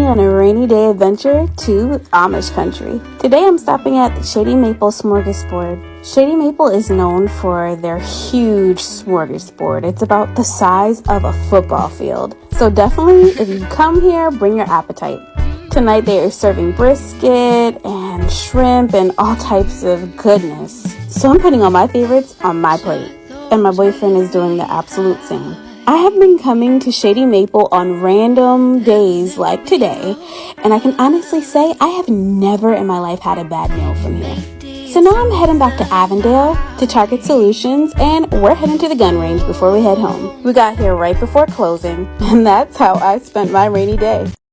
on a rainy day adventure to Amish country. Today I'm stopping at Shady Maple Smorgasbord. Shady Maple is known for their huge smorgasbord. It's about the size of a football field. So definitely, if you come here, bring your appetite. Tonight they are serving brisket and shrimp and all types of goodness. So I'm putting all my favorites on my plate. And my boyfriend is doing the absolute same. I have been coming to Shady Maple on random days like today, and I can honestly say I have never in my life had a bad meal from here. So now I'm heading back to Avondale to Target Solutions, and we're heading to the gun range before we head home. We got here right before closing, and that's how I spent my rainy day.